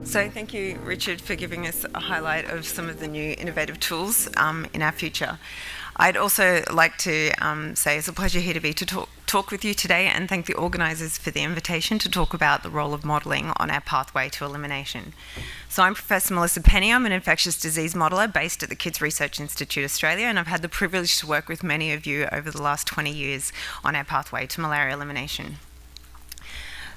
So thank you, Richard, for giving us a highlight of some of the new innovative tools in our future. I'd also like to say it's a pleasure here to talk with you today, and thank the organisers for the invitation to talk about the role of modelling on our pathway to elimination. So I'm Professor Melissa Penny. I'm an infectious disease modeller based at the Kids Research Institute Australia, and I've had the privilege to work with many of you over the last 20 years on our pathway to malaria elimination.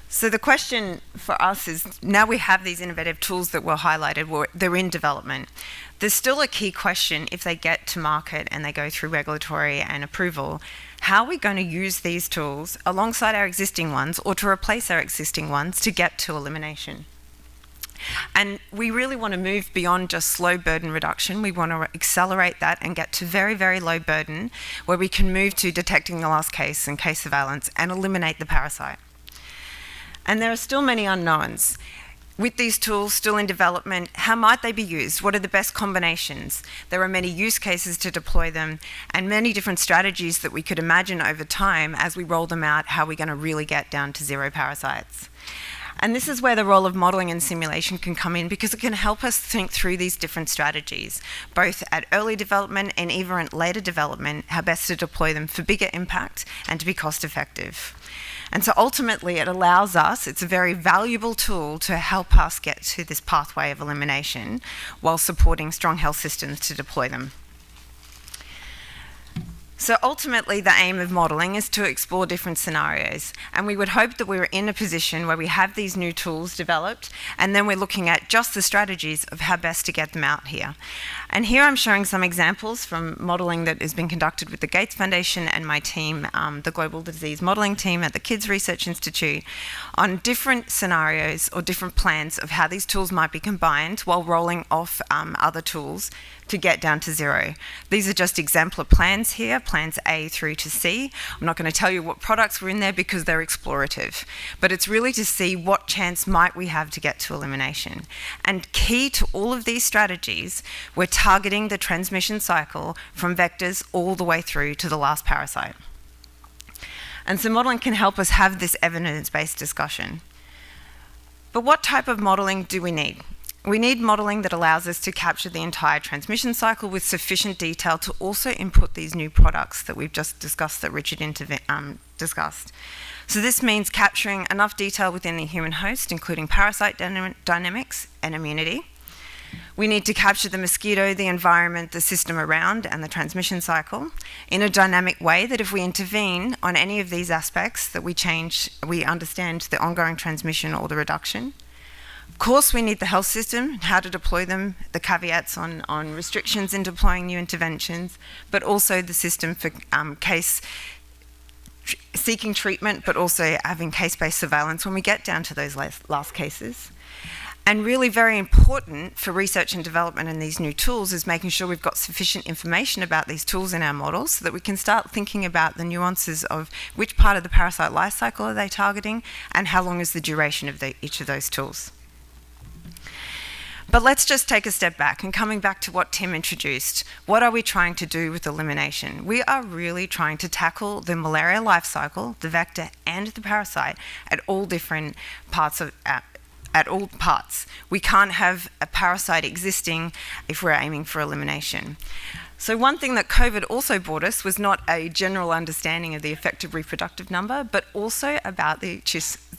So the question for us is, now we have these innovative tools that were highlighted, they're in development. There's still a key question if they get to market and they go through regulatory and approval. How are we going to use these tools alongside our existing ones or to replace our existing ones to get to elimination? And we really want to move beyond just slow burden reduction. We want to accelerate that and get to very, very low burden, where we can move to detecting the last case and case surveillance and eliminate the parasite. And there are still many unknowns. With these tools still in development, how might they be used? What are the best combinations? There are many use cases to deploy them and many different strategies that we could imagine over time as we roll them out, how we're going to really get down to zero parasites. And this is where the role of modelling and simulation can come in, because it can help us think through these different strategies, both at early development and even at later development, how best to deploy them for bigger impact and to be cost effective. And so ultimately it allows us, it's a very valuable tool to help us get to this pathway of elimination while supporting strong health systems to deploy them. So ultimately the aim of modelling is to explore different scenarios, and we would hope that we were in a position where we have these new tools developed and then we're looking at just the strategies of how best to get them out here. And here I'm showing some examples from modelling that has been conducted with the Gates Foundation and my team, the Global Disease Modelling team at the Kids Research Institute, on different scenarios or different plans of how these tools might be combined while rolling off other tools to get down to zero. These are just exemplar plans here, plans A through to C. I'm not going to tell you what products were in there because they're explorative, but it's really to see what chance might we have to get to elimination. And key to all of these strategies, we're targeting the transmission cycle from vectors all the way through to the last parasite. And so modelling can help us have this evidence-based discussion. But what type of modelling do we need? We need modelling that allows us to capture the entire transmission cycle with sufficient detail to also input these new products that we've just discussed, that Richard discussed. So this means capturing enough detail within the human host, including parasite dynamics and immunity. We need to capture the mosquito, the environment, the system around, and the transmission cycle in a dynamic way that if we intervene on any of these aspects, that we understand the ongoing transmission or the reduction. Of course, we need the health system, how to deploy them, the caveats on restrictions in deploying new interventions, but also the system for seeking treatment, but also having case-based surveillance when we get down to those last cases. And really very important for research and development in these new tools is making sure we've got sufficient information about these tools in our models so that we can start thinking about the nuances of which part of the parasite life cycle are they targeting and how long is the duration of each of those tools. But let's just take a step back, and coming back to what Tim introduced, what are we trying to do with elimination? We are really trying to tackle the malaria life cycle, the vector and the parasite at all different parts at all parts. We can't have a parasite existing if we're aiming for elimination. So one thing that COVID also brought us was not a general understanding of the effective reproductive number, but also about the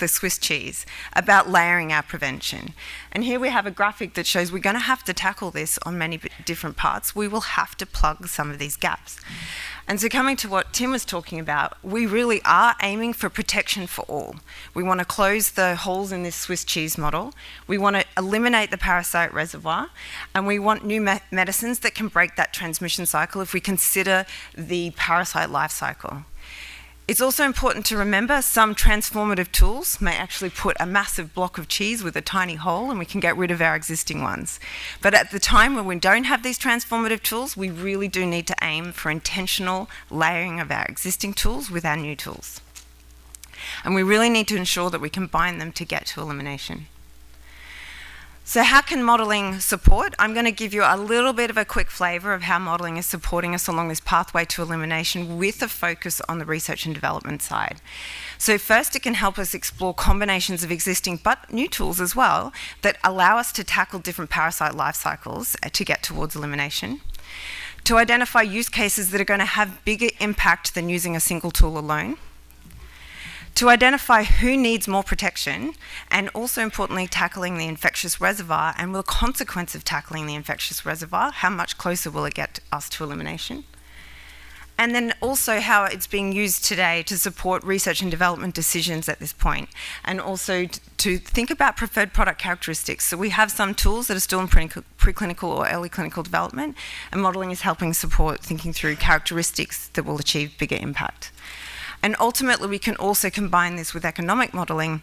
Swiss cheese, about layering our prevention. And here we have a graphic that shows we're going to have to tackle this on many different parts. We will have to plug some of these gaps. And so coming to what Tim was talking about, we really are aiming for protection for all. We want to close the holes in this Swiss cheese model. We want to eliminate the parasite reservoir, and we want new medicines that can break that transmission cycle if we consider the parasite life cycle. It's also important to remember some transformative tools may actually put a massive block of cheese with a tiny hole and we can get rid of our existing ones. But at the time when we don't have these transformative tools, we really do need to aim for intentional layering of our existing tools with our new tools. And we really need to ensure that we combine them to get to elimination. So how can modelling support? I'm going to give you a little bit of a quick flavour of how modelling is supporting us along this pathway to elimination with a focus on the research and development side. So first, it can help us explore combinations of existing but new tools as well that allow us to tackle different parasite life cycles to get towards elimination. To identify use cases that are going to have bigger impact than using a single tool alone. To identify who needs more protection, and also importantly tackling the infectious reservoir, and the consequence of tackling the infectious reservoir, how much closer will it get us to elimination? And then also how it's being used today to support research and development decisions at this point, and also to think about preferred product characteristics. So we have some tools that are still in preclinical or early clinical development, and modelling is helping support thinking through characteristics that will achieve bigger impact. And ultimately, we can also combine this with economic modelling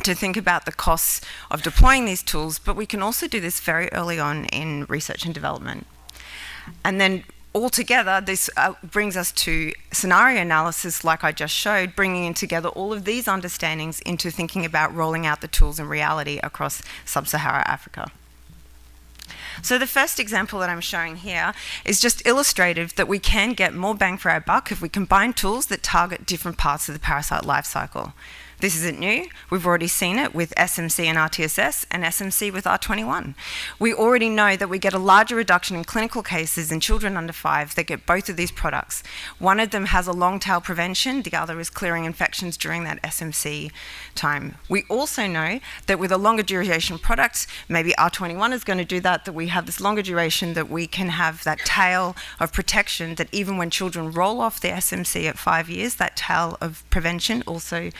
to think about the costs of deploying these tools, but we can also do this very early on in research and development. And then altogether, this brings us to scenario analysis, like I just showed, bringing in together all of these understandings into thinking about rolling out the tools in reality across sub-Saharan Africa. So the first example that I'm showing here is just illustrative that we can get more bang for our buck if we combine tools that target different parts of the parasite life cycle. This isn't new. We've already seen it with SMC and RTSS and SMC with R21. We already know that we get a larger reduction in clinical cases in children under 5 that get both of these products. One of them has a long tail prevention, the other is clearing infections during that SMC time. We also know that with a longer duration product, maybe R21 is going to do that we have this longer duration, that we can have that tail of protection, that even when children roll off the SMC at 5 years, that tail of prevention also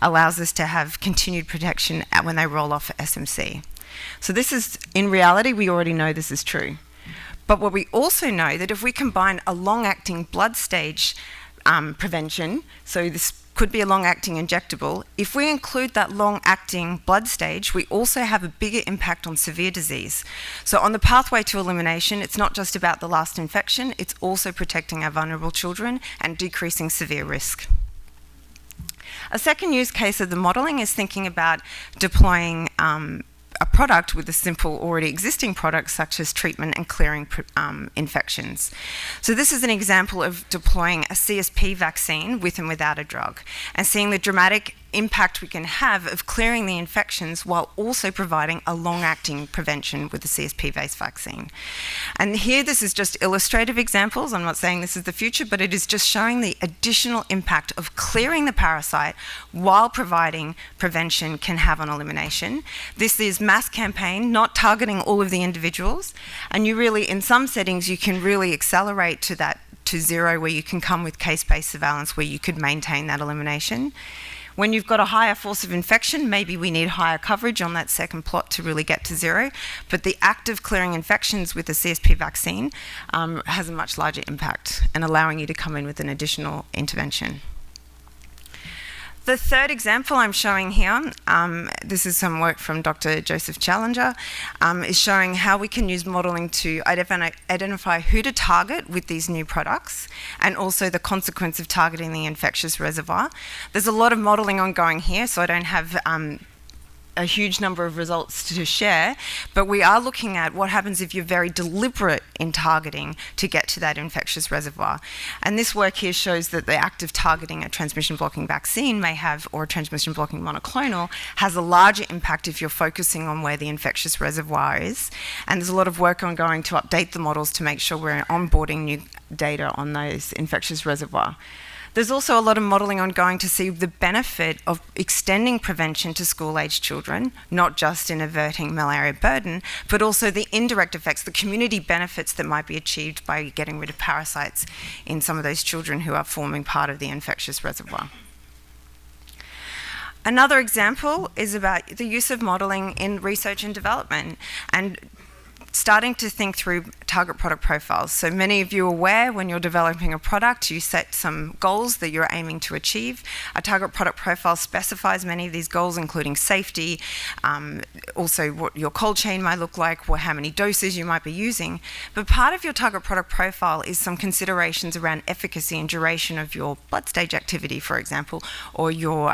allows us to have continued protection when they roll off SMC. So this is, in reality, we already know this is true. But what we also know that if we combine a long-acting blood stage prevention, so this could be a long-acting injectable, if we include that long-acting blood stage, we also have a bigger impact on severe disease. So on the pathway to elimination, it's not just about the last infection, it's also protecting our vulnerable children and decreasing severe risk. A second use case of the modelling is thinking about deploying a product with a simple already existing product, such as treatment and clearing infections. So this is an example of deploying a CSP vaccine with and without a drug, and seeing the dramatic impact we can have of clearing the infections while also providing a long-acting prevention with the CSP-based vaccine. And here, this is just illustrative examples. I'm not saying this is the future, but it is just showing the additional impact of clearing the parasite while providing prevention can have on elimination. This is mass campaign, not targeting all of the individuals. And you really, in some settings, you can really accelerate to zero, where you can come with case-based surveillance where you could maintain that elimination. When you've got a higher force of infection, maybe we need higher coverage on that second plot to really get to zero. But the act of clearing infections with the CSP vaccine has a much larger impact and allowing you to come in with an additional intervention. The third example I'm showing here, this is some work from Dr. Joseph Challenger, is showing how we can use modelling to identify who to target with these new products, and also the consequence of targeting the infectious reservoir. There's a lot of modelling ongoing here, so I don't have a huge number of results to share, but we are looking at what happens if you're very deliberate in targeting to get to that infectious reservoir. And this work here shows that the act of targeting a transmission blocking vaccine may have, or a transmission blocking monoclonal, has a larger impact if you're focusing on where the infectious reservoir is. And there's a lot of work ongoing to update the models to make sure we're onboarding new data on those infectious reservoir. There's also a lot of modelling ongoing to see the benefit of extending prevention to school-aged children, not just in averting malaria burden, but also the indirect effects, the community benefits that might be achieved by getting rid of parasites in some of those children who are forming part of the infectious reservoir. Another example is about the use of modelling in research and development, and starting to think through target product profiles. So many of you are aware, when you're developing a product, you set some goals that you're aiming to achieve. A target product profile specifies many of these goals, including safety, also what your cold chain might look like, or how many doses you might be using. But part of your target product profile is some considerations around efficacy and duration of your blood stage activity, for example, or your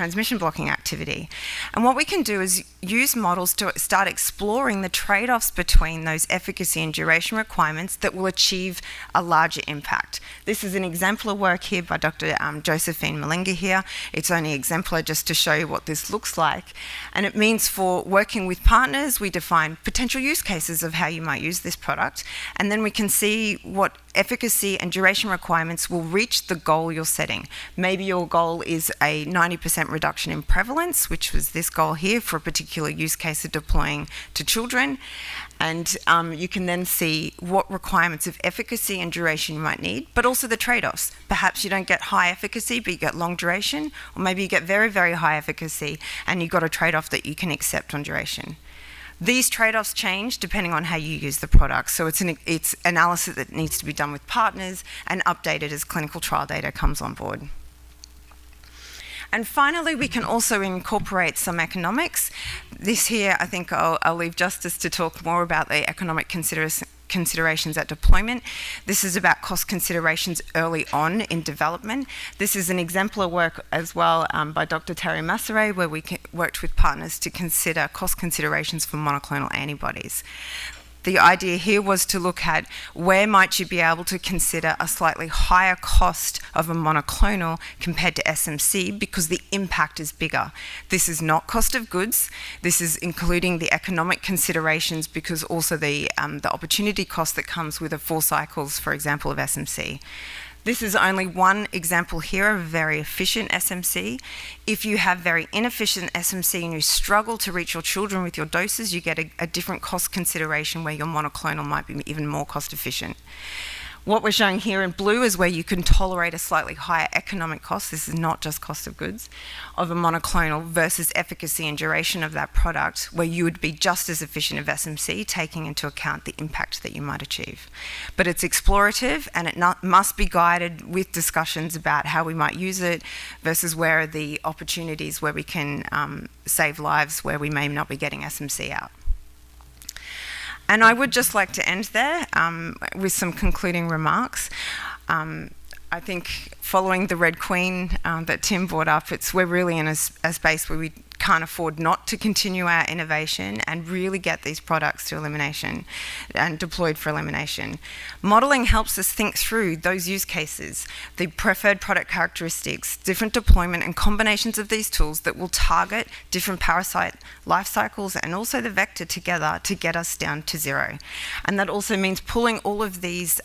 transmission blocking activity. And what we can do is use models to start exploring the trade-offs between those efficacy and duration requirements that will achieve a larger impact. This is an exemplar work here by Dr. Josephine Malinga here. It's only exemplar just to show you what this looks like. And it means for working with partners, we define potential use cases of how you might use this product, and then we can see what efficacy and duration requirements will reach the goal you're setting. Maybe your goal is a 90% reduction in prevalence, which was this goal here for a particular use case of deploying to children. And you can then see what requirements of efficacy and duration you might need, but also the trade-offs. Perhaps you don't get high efficacy, but you get long duration, or maybe you get very, very high efficacy and you've got a trade-off that you can accept on duration. These trade-offs change depending on how you use the product. So it's analysis that needs to be done with partners and updated as clinical trial data comes on board. And finally, we can also incorporate some economics. This here, I think I'll leave Justice to talk more about the economic considerations at deployment. This is about cost considerations early on in development. This is an exemplar work as well by Dr. Terry Masseray, where we worked with partners to consider cost considerations for monoclonal antibodies. The idea here was to look at where might you be able to consider a slightly higher cost of a monoclonal compared to SMC because the impact is bigger. This is not cost of goods. This is including the economic considerations because also the opportunity cost that comes with the 4 cycles, for example, of SMC. This is only one example here of very efficient SMC. If you have very inefficient SMC and you struggle to reach your children with your doses, you get a different cost consideration where your monoclonal might be even more cost efficient. What we're showing here in blue is where you can tolerate a slightly higher economic cost, this is not just cost of goods, of a monoclonal versus efficacy and duration of that product, where you would be just as efficient of SMC, taking into account the impact that you might achieve. But it's explorative, and it must be guided with discussions about how we might use it versus where are the opportunities where we can save lives where we may not be getting SMC out. And I would just like to end there with some concluding remarks. I think following the Red Queen that Tim brought up, we're really in a space where we can't afford not to continue our innovation and really get these products to elimination and deployed for elimination. Modelling helps us think through those use cases, the preferred product characteristics, different deployment and combinations of these tools that will target different parasite life cycles and also the vector together to get us down to 0. And that also means pulling all of these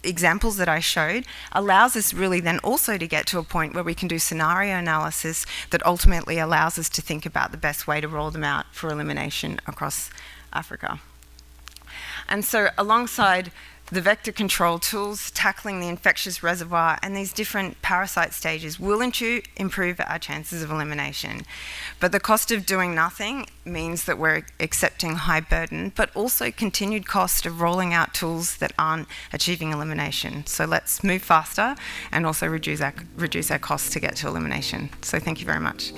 examples that I showed allows us really then also to get to a point where we can do scenario analysis that ultimately allows us to think about the best way to roll them out for elimination across Africa. And so alongside the vector control tools, tackling the infectious reservoir and these different parasite stages will improve our chances of elimination. But the cost of doing nothing means that we're accepting high burden, but also continued cost of rolling out tools that aren't achieving elimination. So let's move faster and also reduce our costs to get to elimination. So thank you very much.